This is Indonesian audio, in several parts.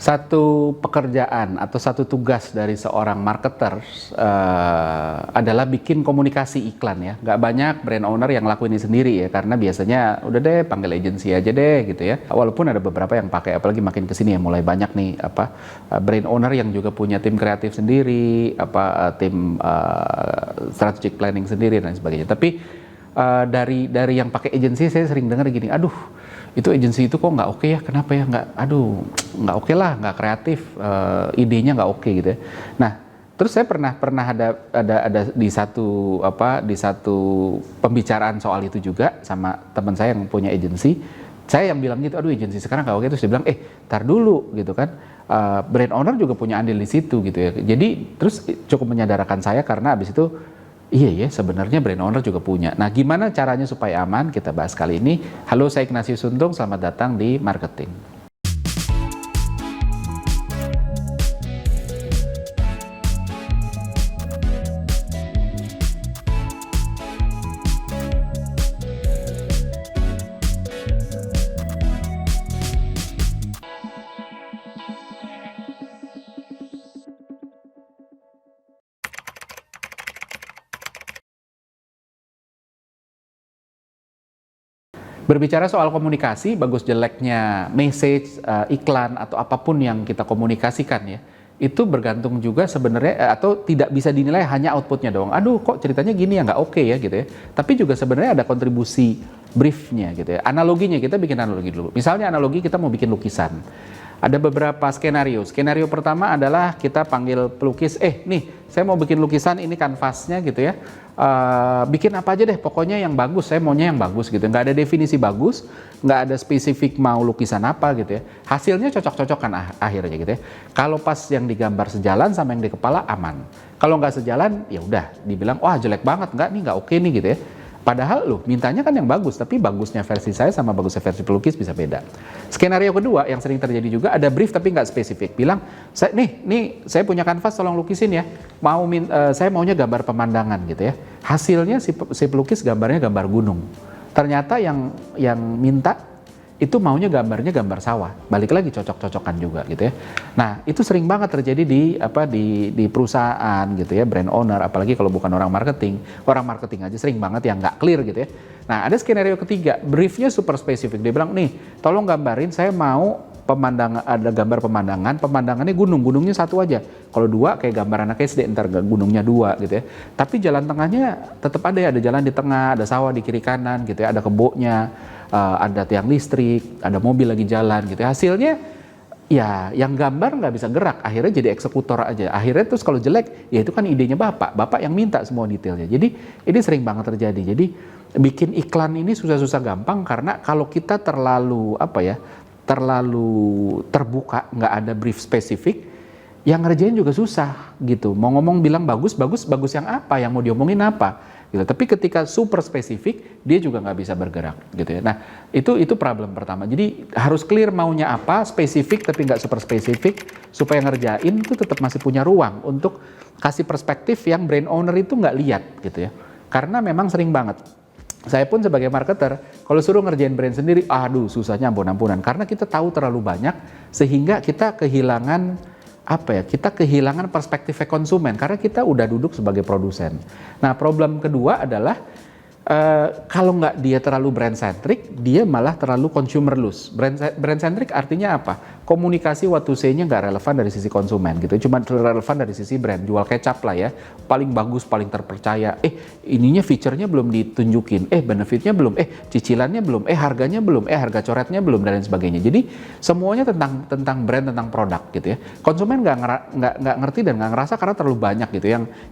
Satu pekerjaan atau satu tugas dari seorang marketer adalah bikin komunikasi iklan ya. Nggak banyak brand owner yang lakuin ini sendiri ya, karena biasanya udah deh panggil agensi aja deh gitu ya. Walaupun ada beberapa yang pakai, apalagi makin kesini ya mulai banyak nih brand owner yang juga punya tim kreatif sendiri, tim strategic planning sendiri dan sebagainya. Tapi dari yang pakai agensi saya sering dengar gini, aduh itu agensi itu kok nggak oke ya, kenapa ya, nggak oke lah, nggak kreatif, idenya nggak oke gitu ya. Nah terus saya pernah ada di satu pembicaraan soal itu juga sama teman saya yang punya agensi. Saya yang bilang gitu, aduh agensi sekarang nggak oke, terus dia bilang tar dulu gitu kan, brand owner juga punya andil di situ gitu ya. Jadi terus cukup menyadarkan saya, karena abis itu iya ya, sebenarnya brand owner juga punya. Nah, gimana caranya supaya aman? Kita bahas kali ini. Halo, saya Ignatius Untung, selamat datang di Marketing. Berbicara soal komunikasi, bagus jeleknya message, iklan, atau apapun yang kita komunikasikan ya, itu bergantung juga sebenarnya, atau tidak bisa dinilai hanya outputnya doang. Aduh kok ceritanya gini ya, nggak oke ya gitu ya. Tapi juga sebenarnya ada kontribusi briefnya gitu ya. Analoginya, kita bikin analogi dulu. Misalnya analogi kita mau bikin lukisan. Ada beberapa skenario. Skenario pertama adalah kita panggil pelukis, nih saya mau bikin lukisan, ini kanvasnya gitu ya. Bikin apa aja deh, pokoknya yang bagus, saya maunya yang bagus gitu. Nggak ada definisi bagus, nggak ada spesifik mau lukisan apa gitu ya. Hasilnya cocok-cocokan akhirnya gitu ya. Kalau pas yang digambar sejalan sama yang di kepala aman. Kalau nggak sejalan, ya udah dibilang, wah jelek banget, nggak oke nih gitu ya. Padahal loh, mintanya kan yang bagus, tapi bagusnya versi saya sama bagusnya versi pelukis bisa beda. Skenario kedua yang sering terjadi juga, ada brief tapi nggak spesifik. Bilang, saya punya kanvas, tolong lukisin ya. Saya maunya gambar pemandangan gitu ya. Hasilnya si pelukis gambarnya gambar gunung. Ternyata yang minta itu maunya gambarnya gambar sawah. Balik lagi cocok-cocokan juga gitu ya. Nah, itu sering banget terjadi di perusahaan gitu ya, brand owner, apalagi kalau bukan orang marketing. Orang marketing aja sering banget yang nggak clear gitu ya. Nah, ada skenario ketiga, briefnya super spesifik. Dia bilang, nih, tolong gambarin, saya mau pemandangan, ada gambar pemandangannya gunungnya satu aja. Kalau dua kayak gambar anak SD, ntar gunungnya dua gitu ya. Tapi jalan tengahnya tetap ada jalan di tengah, ada sawah di kiri kanan gitu ya, ada kebunnya, ada tiang listrik, ada mobil lagi jalan gitu. Hasilnya ya yang gambar nggak bisa gerak, akhirnya jadi eksekutor aja. Akhirnya terus kalau jelek, ya itu kan idenya bapak yang minta semua detailnya. Jadi ini sering banget terjadi. Jadi bikin iklan ini susah-susah gampang, karena kalau kita terlalu terbuka, nggak ada brief spesifik, yang ngerjain juga susah gitu. Mau ngomong bilang bagus yang apa, yang mau diomongin apa gitu. Tapi ketika super spesifik, dia juga nggak bisa bergerak gitu ya. Nah itu problem pertama. Jadi harus clear maunya apa, spesifik tapi nggak super spesifik, supaya ngerjain itu tetap masih punya ruang untuk kasih perspektif yang brand owner itu nggak lihat gitu ya. Karena memang sering banget, saya pun sebagai marketer, kalau suruh ngerjain brand sendiri, aduh susahnya ampun-ampunan. Karena kita tahu terlalu banyak, sehingga kita kehilangan perspektif konsumen, karena kita udah duduk sebagai produsen. Nah, problem kedua adalah kalau nggak dia terlalu brand centric, dia malah terlalu consumer loose. Brand centric artinya apa? Komunikasi what to say-nya nggak relevan dari sisi konsumen gitu, cuma relevan dari sisi brand. Jual kecap lah ya, paling bagus, paling terpercaya. Ininya feature-nya belum ditunjukin, benefit-nya belum, cicilannya belum, harganya belum, harga coretnya belum, dan lain sebagainya. Jadi semuanya tentang brand, tentang produk gitu ya. Konsumen nggak ngerti dan nggak ngerasa, karena terlalu banyak gitu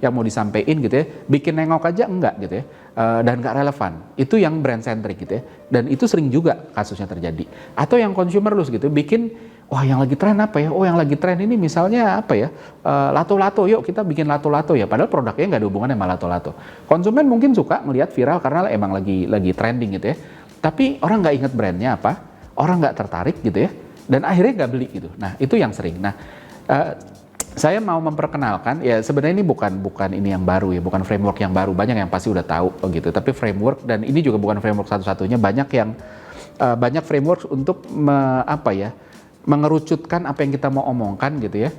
yang mau disampaikan gitu ya. Bikin nengok aja enggak gitu ya. Dan nggak relevan, itu yang brand centric gitu ya, dan itu sering juga kasusnya terjadi. Atau yang consumer loose gitu, bikin, wah yang lagi tren apa ya, yang lagi tren ini misalnya apa ya, lato-lato, yuk kita bikin lato-lato ya, padahal produknya nggak ada hubungannya sama lato-lato. Konsumen mungkin suka melihat viral karena emang lagi trending gitu ya, tapi orang nggak inget brandnya apa, orang nggak tertarik gitu ya, dan akhirnya nggak beli gitu. Nah itu yang sering. Nah saya mau memperkenalkan, ya sebenarnya ini bukan ini yang baru ya, bukan framework yang baru, banyak yang pasti udah tahu gitu, tapi framework, dan ini juga bukan framework satu-satunya, banyak framework untuk mengerucutkan apa yang kita mau omongkan gitu ya.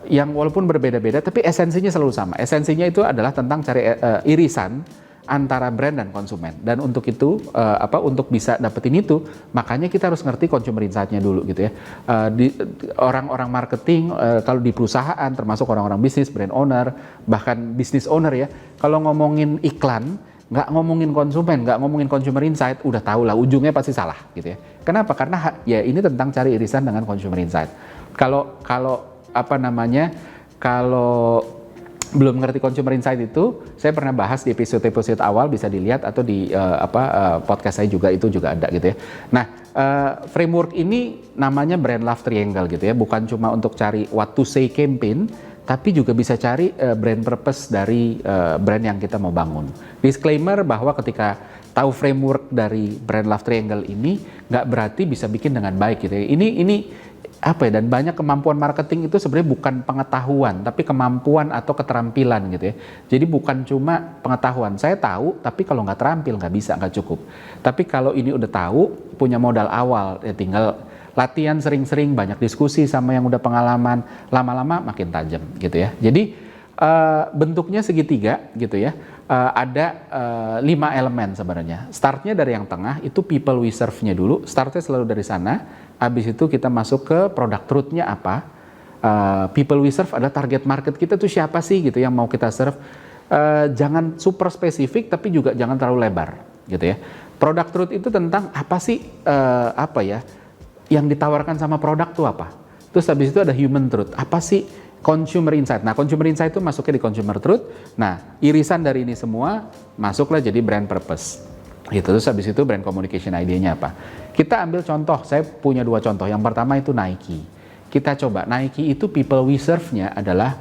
Yang walaupun berbeda-beda tapi esensinya selalu sama. Esensinya itu adalah tentang cari irisan antara brand dan konsumen. Dan untuk itu untuk bisa dapetin itu, makanya kita harus ngerti consumer insight-nya dulu gitu ya. Orang-orang marketing kalau di perusahaan termasuk orang-orang bisnis, brand owner, bahkan business owner ya, kalau ngomongin iklan nggak ngomongin konsumen, nggak ngomongin consumer insight, udah tahu lah ujungnya pasti salah gitu ya. Kenapa? Karena ya ini tentang cari irisan dengan consumer insight. Kalau belum ngerti consumer insight itu, saya pernah bahas di episode awal, bisa dilihat atau di podcast saya juga, itu juga ada gitu ya. Nah, framework ini namanya brand love triangle gitu ya, bukan cuma untuk cari what to say campaign, tapi juga bisa cari brand purpose dari brand yang kita mau bangun. Disclaimer bahwa ketika tahu framework dari brand love triangle ini, nggak berarti bisa bikin dengan baik gitu ya. Ini dan banyak kemampuan marketing itu sebenarnya bukan pengetahuan, tapi kemampuan atau keterampilan gitu ya. Jadi bukan cuma pengetahuan, saya tahu, tapi kalau nggak terampil nggak bisa, nggak cukup. Tapi kalau ini udah tahu, punya modal awal, ya tinggal latihan sering-sering, banyak diskusi sama yang udah pengalaman, lama-lama makin tajam gitu ya. Jadi bentuknya segitiga gitu ya. Ada 5 elemen sebenarnya. Startnya dari yang tengah, itu people we serve-nya dulu. Startnya selalu dari sana. Habis itu kita masuk ke product truth-nya apa. People we serve adalah target market kita tuh siapa sih gitu yang mau kita serve. Jangan super spesifik tapi juga jangan terlalu lebar gitu ya. Product truth itu tentang apa sih yang ditawarkan sama produk tuh apa. Terus habis itu ada human truth. Apa sih consumer insight. Nah, consumer insight itu masuknya di consumer truth. Nah, irisan dari ini semua masuklah jadi brand purpose. Gitu. Terus habis itu brand communication idenya apa. Kita ambil contoh, saya punya 2 contoh. Yang pertama itu Nike. Kita coba, Nike itu people we serve-nya adalah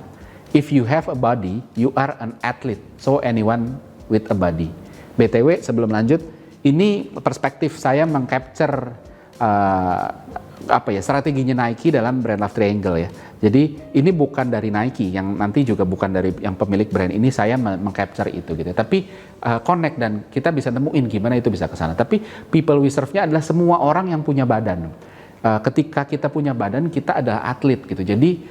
if you have a body, you are an athlete. So anyone with a body. BTW sebelum lanjut, ini perspektif saya mengcapture strateginya Nike dalam brand love triangle ya. Jadi ini bukan dari Nike, yang nanti juga bukan dari yang pemilik brand ini, saya mengcapture itu gitu. Tapi connect dan kita bisa nemuin gimana itu bisa ke sana. Tapi people we serve-nya adalah semua orang yang punya badan. Ketika kita punya badan, kita adalah atlet gitu. Jadi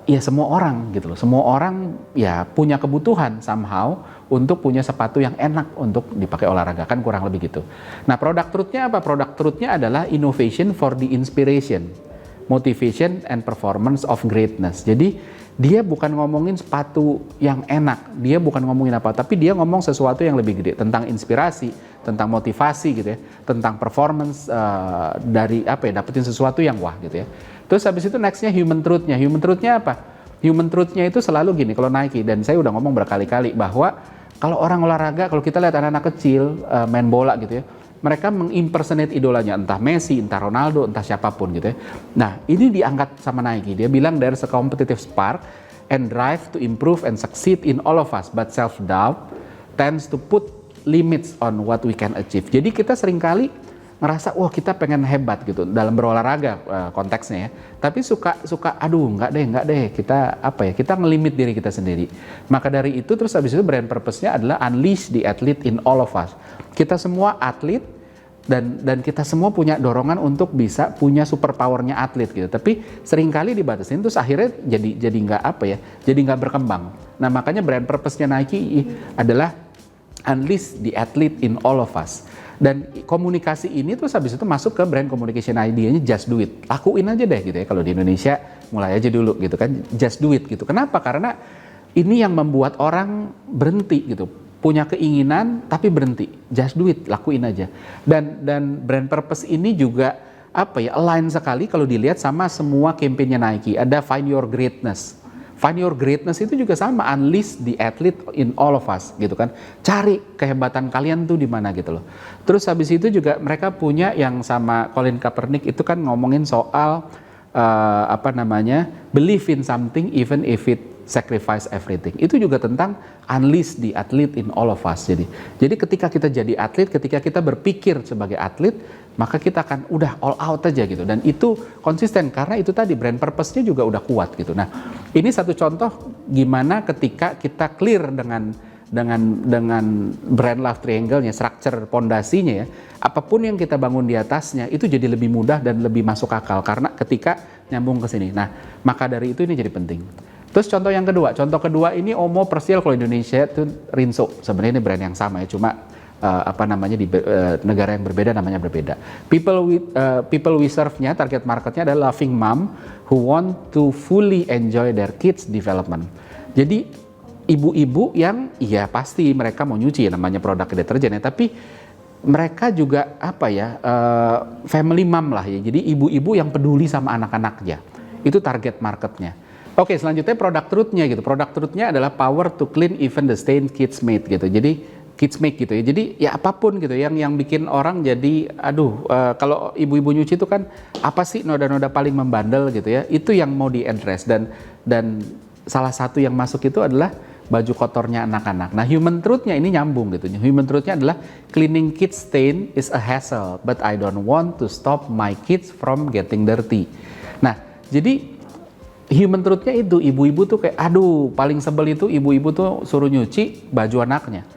ya semua orang gitu loh. Semua orang ya punya kebutuhan somehow untuk punya sepatu yang enak untuk dipakai olahraga, kan kurang lebih gitu. Nah, product truth-nya apa? Product truth-nya adalah innovation for the inspiration, motivation and performance of greatness. Jadi dia bukan ngomongin sepatu yang enak, dia bukan ngomongin apa, tapi dia ngomong sesuatu yang lebih gede, tentang inspirasi, tentang motivasi gitu ya, tentang performance dapetin sesuatu yang wah gitu ya. Terus habis itu nextnya human truth-nya. Human truth-nya apa? Human truth-nya itu selalu gini, kalau Nike, dan saya udah ngomong berkali-kali bahwa kalau orang olahraga, kalau kita lihat anak-anak kecil main bola gitu ya, mereka mengimpersonate idolanya, entah Messi, entah Ronaldo, entah siapapun gitu ya. Nah, ini diangkat sama Nike. Dia bilang there's a competitive spark and drive to improve and succeed in all of us, but self-doubt tends to put limits on what we can achieve. Jadi kita seringkali ngerasa, wah kita pengen hebat gitu dalam berolahraga konteksnya ya. Tapi suka aduh nggak deh, kita ngelimit diri kita sendiri. Maka dari itu terus habis itu brand purpose-nya adalah unleash the athlete in all of us. Kita semua atlet dan kita semua punya dorongan untuk bisa punya super powernya atlet gitu. Tapi seringkali dibatasin terus akhirnya jadi nggak berkembang. Nah, makanya brand purpose-nya Nike adalah unleash the athlete in all of us. Dan komunikasi ini terus habis itu masuk ke brand communication idea-nya just do it. Lakuin aja deh gitu ya. Kalau di Indonesia mulai aja dulu gitu kan, just do it gitu. Kenapa? Karena ini yang membuat orang berhenti gitu. Punya keinginan tapi berhenti. Just do it, lakuin aja. Dan brand purpose ini juga align sekali kalau dilihat sama semua campaign-nya Nike. Ada find your greatness. Find your greatness itu juga sama, unleash the athlete in all of us gitu kan. Cari kehebatan kalian tuh di mana gitu loh. Terus habis itu juga mereka punya yang sama Colin Kaepernick itu kan ngomongin soal believe in something even if it sacrifice everything. Itu juga tentang unleash the athlete in all of us. Jadi ketika kita jadi atlet, ketika kita berpikir sebagai atlet, maka kita akan udah all out aja gitu. Dan itu konsisten karena itu tadi brand purpose-nya juga udah kuat gitu. Nah, ini satu contoh gimana ketika kita clear dengan dengan brand love triangle-nya, structure pondasinya ya, apapun yang kita bangun di atasnya itu jadi lebih mudah dan lebih masuk akal karena ketika nyambung ke sini. Nah, maka dari itu ini jadi penting. Terus contoh kedua ini Omo Persil, kalau Indonesia itu Rinso. Sebenarnya ini brand yang sama ya, cuma di negara yang berbeda namanya berbeda. People we serve-nya, target marketnya adalah loving mom who want to fully enjoy their kids development. Jadi ibu-ibu yang ya pasti mereka mau nyuci, namanya produk deterjen ya, tapi mereka juga family mom lah ya. Jadi ibu-ibu yang peduli sama anak-anaknya. Itu target marketnya. Oke, selanjutnya produk truth-nya gitu. Produk truth-nya adalah power to clean even the stain kids made gitu. Jadi kids make gitu ya. Jadi ya apapun gitu yang bikin orang jadi kalau ibu-ibu nyuci itu kan apa sih noda-noda paling membandel gitu ya. Itu yang mau di-address dan salah satu yang masuk itu adalah baju kotornya anak-anak. Nah, human truth-nya ini nyambung gitu. Human truth-nya adalah cleaning kids stain is a hassle, but I don't want to stop my kids from getting dirty. Nah, jadi human truth-nya itu ibu-ibu tuh kayak paling sebel itu ibu-ibu tuh suruh nyuci baju anaknya.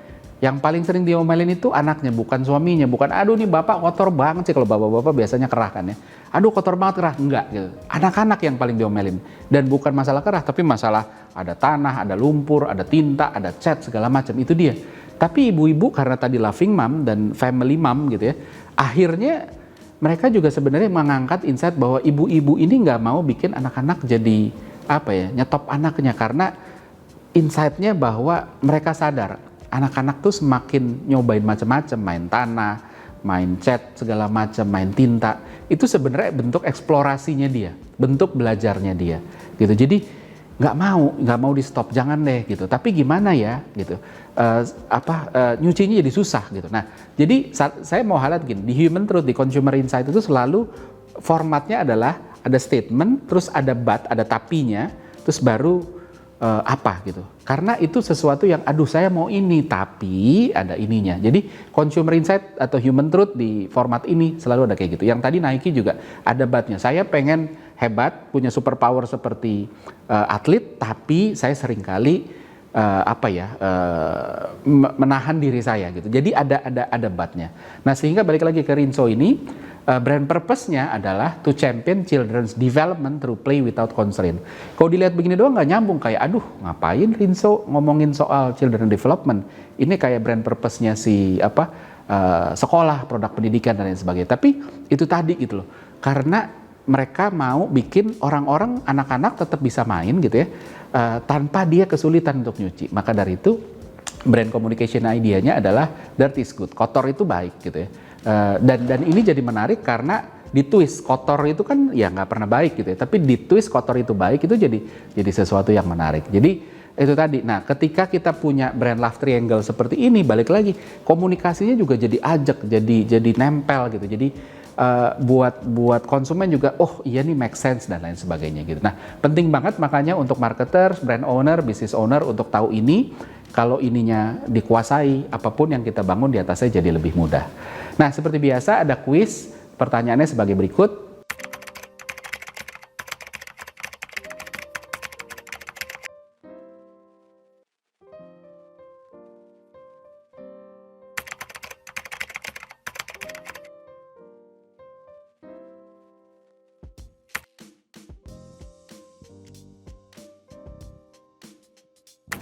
Yang paling sering diomelin itu anaknya, bukan suaminya, bukan nih bapak kotor banget sih, kalau bapak-bapak biasanya kerah kan ya. Kotor banget kerah, enggak gitu. Anak-anak yang paling diomelin. Dan bukan masalah kerah, tapi masalah ada tanah, ada lumpur, ada tinta, ada cat segala macam, itu dia. Tapi ibu-ibu karena tadi loving mom dan family mom gitu ya, akhirnya mereka juga sebenarnya mengangkat insight bahwa ibu-ibu ini nggak mau bikin anak-anak jadi nyetop anaknya, karena insight-nya bahwa mereka sadar anak-anak tuh semakin nyobain macam-macam, main tanah, main cat segala macam, main tinta, itu sebenarnya bentuk eksplorasinya dia, bentuk belajarnya dia gitu. Jadi nggak mau di stop, jangan deh gitu. Tapi gimana ya gitu, nyucinya jadi susah gitu. Nah, jadi saya mau highlight gini, di Human Truth, di Consumer Insight itu selalu formatnya adalah ada statement, terus ada ada tapinya, terus baru gitu. Karena itu sesuatu yang saya mau ini tapi ada ininya. Jadi Consumer Insight atau Human Truth di format ini selalu ada kayak gitu. Yang tadi Nike juga ada batnya. Saya pengen hebat, punya superpower seperti atlet, tapi saya seringkali menahan diri saya gitu. Jadi ada batnya. Nah, sehingga balik lagi ke Rinso ini, brand purpose-nya adalah to champion children's development through play without constraint. Kalau dilihat begini doang nggak nyambung, kayak ngapain Rinso ngomongin soal children development? Ini kayak brand purpose-nya sekolah, produk pendidikan dan lain sebagainya. Tapi itu tadi gitu loh. Karena mereka mau bikin orang-orang, anak-anak tetap bisa main gitu ya, tanpa dia kesulitan untuk nyuci. Maka dari itu brand communication idea-nya adalah dirt is good, kotor itu baik gitu ya. Dan ini jadi menarik karena di twist kotor itu kan ya nggak pernah baik gitu ya, tapi di twist kotor itu baik itu jadi sesuatu yang menarik. Jadi itu tadi. Nah, ketika kita punya brand love triangle seperti ini, balik lagi komunikasinya juga jadi ajak, jadi nempel gitu. Jadi buat konsumen juga iya nih make sense dan lain sebagainya gitu. Nah, penting banget makanya untuk marketers, brand owner, business owner untuk tahu ini. Kalau ininya dikuasai, apapun yang kita bangun di atasnya jadi lebih mudah. Nah, seperti biasa ada kuis. Pertanyaannya sebagai berikut.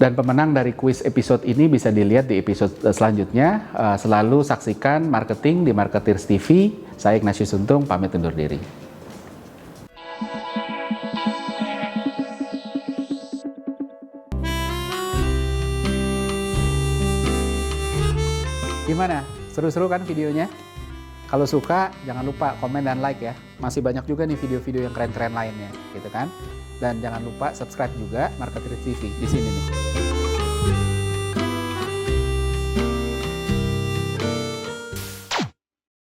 Dan pemenang dari kuis episode ini bisa dilihat di episode selanjutnya. Selalu saksikan marketing di Marketers TV. Saya Ignatius Untung, pamit undur diri. Gimana? Seru-seru kan videonya? Kalau suka, jangan lupa komen dan like ya. Masih banyak juga nih video-video yang keren-keren lainnya, gitu kan? Dan jangan lupa subscribe juga Marketers TV di sini nih.